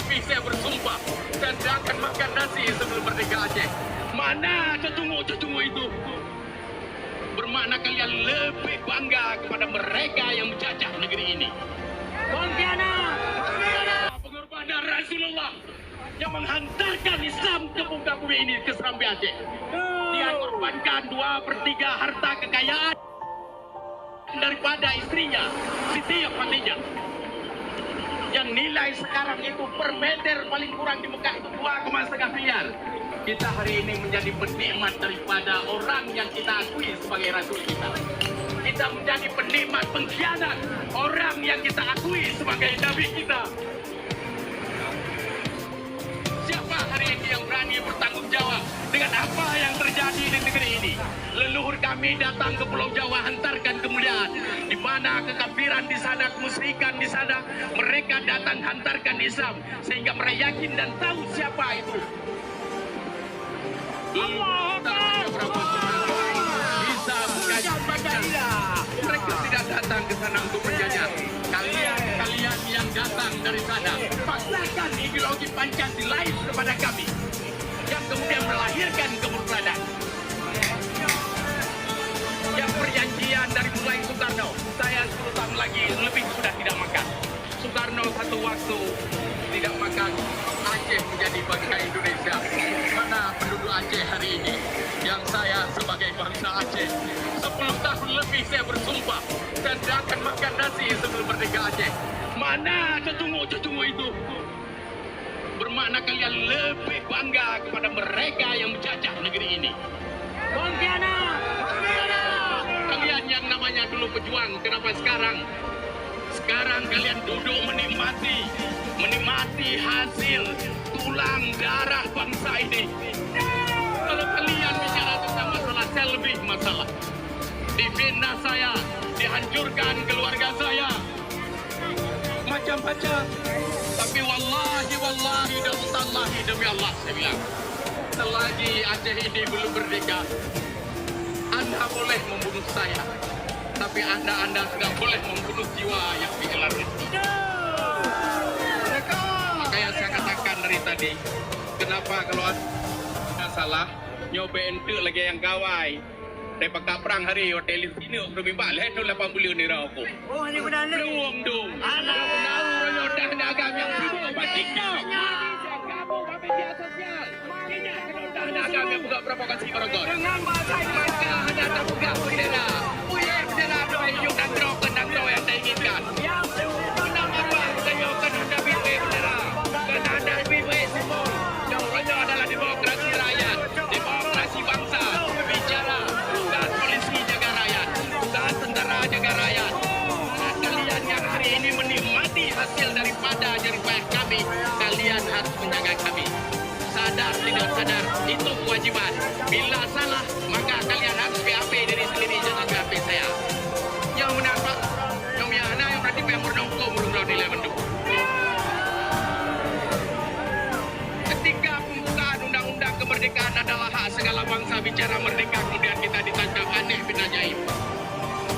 lebih saya bersumpah dan tidak akan makan nasi sebelum merdeka Aceh. Mana cecungu-cecungu itu? Bermakna kalian lebih bangga kepada mereka yang menjajah negeri ini. Pontianak! Pengorbanan Rasulullah yang menghantarkan Islam ke muka bumi ini ke Serambi Aceh. Dia korbankan 2/3 harta kekayaan daripada istrinya, Siti Khadijah. Yang nilai sekarang itu per meter paling kurang di Mekah itu 2,5 miliar. Kita hari ini menjadi penikmat daripada orang yang kita akui sebagai rasul kita. Kita menjadi penikmat pengkhianat orang yang kita akui sebagai nabi kita. Siapa hari ini yang berani bertanggung jawab dengan apa yang terjadi di negeri ini? Leluhur kami datang ke Pulau Jawa hantarkan kemuliaan, di mana kekafiran di sana, kemusyrikan di sana, mereka datang hantarkan Islam sehingga mereka yakin dan tahu siapa itu. Mereka tidak datang ke sana untuk menjajah. Kalian yang datang dari sana, paksakan ideologi Pancasilais kepada kami, yang kemudian melahirkan kemurtadan. Yang perjanjian dari mulai Soekarno, saya 10 tahun lagi lebih sudah tidak makan. Soekarno satu waktu tidak makan, Aceh menjadi bagian Indonesia. Mana penduduk Aceh hari ini? Yang saya sebagai bangsa Aceh 10 tahun lebih saya bersumpah dan tidak akan makan nasi sebelum merdeka Aceh. Mana cecungu-cecungu itu? Bermakna kalian lebih bangga kepada mereka yang menjajah negeri ini. Pontianak! Kalian yang namanya dulu pejuang, kenapa sekarang kalian duduk menikmati hasil tulang darah bangsa ini? Kalau kalian bicara tentang masalah, saya lebih masalah. Difitnah saya, dihancurkan keluarga saya, macam-macam. Tapi wallahi dan tallahi demi Allah saya bilang, selagi Aceh ini belum merdeka, Anda boleh membunuh saya, tapi Anda tidak boleh membunuh jiwa yang pikiran itu. Makanya saya katakan dari tadi, kenapa kalau ada salah, nyobain tu lagi yang kawai. Daripada perang hari hotel ini udah balik tu 80 ni rauku. Oh, ini benar ni. Ruang dong. Anak tahu dah dagang yang sibuk batiknya. Kamu media sosial. Ini dah dagang yang buka berapa kali korokor. Dengan bahasa maka ada terbuka bendera. Bendera doa yuk dan doa yang saya inginkan. Yang benar marwah saya akan ada bendera. Dan ada semua. Yang orang adalah demokrasi rakyat, demokrasi bangsa. Bicara bukan polisi jaga rakyat, bukan tentara jaga rakyat. Kalian yang hari ini menikmati hasil daripada jeripayah kami, kalian harus menjaga kami. Sadar tidak sadar, itu kewajiban. Bila salah, maka kalian harus BAP diri sendiri, jangan BAP saya. Yang benar Pak, yang mana yang berarti memang hukum menurut nilai menduk. Ketika pembukaan undang-undang kemerdekaan adalah hak segala bangsa, bicara merdeka, kemudian kita ditangkap aneh bin ajaib.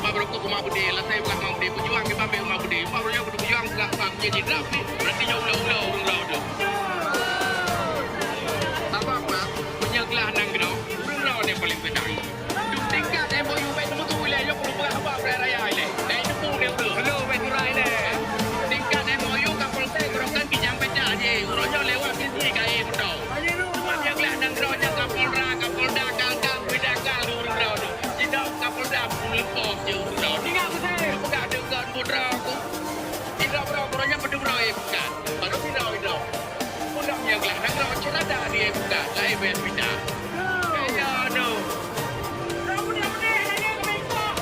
Pak Broko Mabudi, lah saya bukan Mabudi, pejuang kita ambil Mabudi. Pak Broko berjuang enggak menjadi drafi, berarti ya ulah-ulah urang dah. Tak apa-apa, penyeglah nang grau, urang dia paling benar. Duk tingkat MOU baik tu wilayah perlu berapa raya ini. Dan itu pun dia tu. Hello baik rai ni. Tingkat MOU kapal saya gerokan kijang pecah je. Urangnya lewat sini kai betul. Penyeglah nang grau yang Kapolda, Kalkam, Bidakal urang tu. Tidak Kapolda lepok je urang. Tinggal saya buka dengan putra aku. Tidak urangnya berdua bukan. Baru tidak. Undangnya gelah nang grau celada dia bukan. Lain beda. Ya no.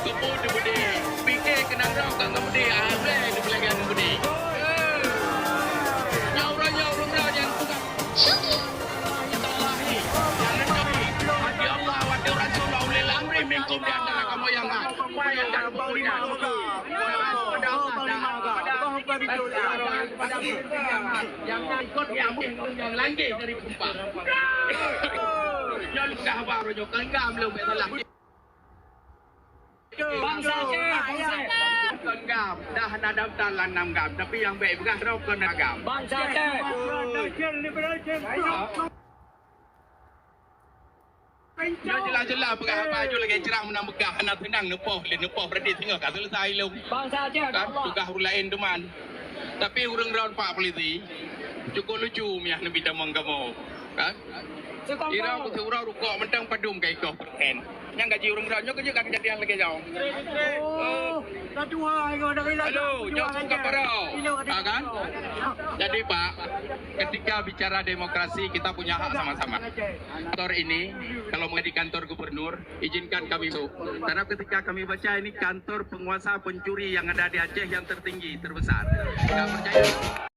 Kemudian budi, fikir kena rau kan kemudian ada di belakang budi. Nyaurang yang tukang. Tallahi, jangan tapi hati Allah wa Rasulullah ulil amri minkum di antara kamu yang dan punya. Yang ikut yang lagi dari Kumpang. Yang kahbar jo kenggam lu betul. Bangsa Gam, dah ada talan 6 gam, tapi yang baik bukan rokok gam. Bangsa Yo jelas-jelas pegang baju lagi cerah menang megah nak tenang nepoh berarti tengok kat selesai lu. Bangsa kan tugas orang lain teman. Tapi urang round pak polisi cukup lucu miah nabi damang kamu. Kan? Ira aku surau rukuk mentang padum kai kau perhen. Yang gaji urang round nyok kerja kejadian lagi jauh. Halo, jauh suka parau. Kan? Jadi Pak, ketika bicara demokrasi kita punya hak sama-sama. Kantor ini, kalau mau di kantor gubernur, izinkan kami masuk. Karena ketika kami baca ini kantor penguasa pencuri yang ada di Aceh yang tertinggi, terbesar. Tidak percaya?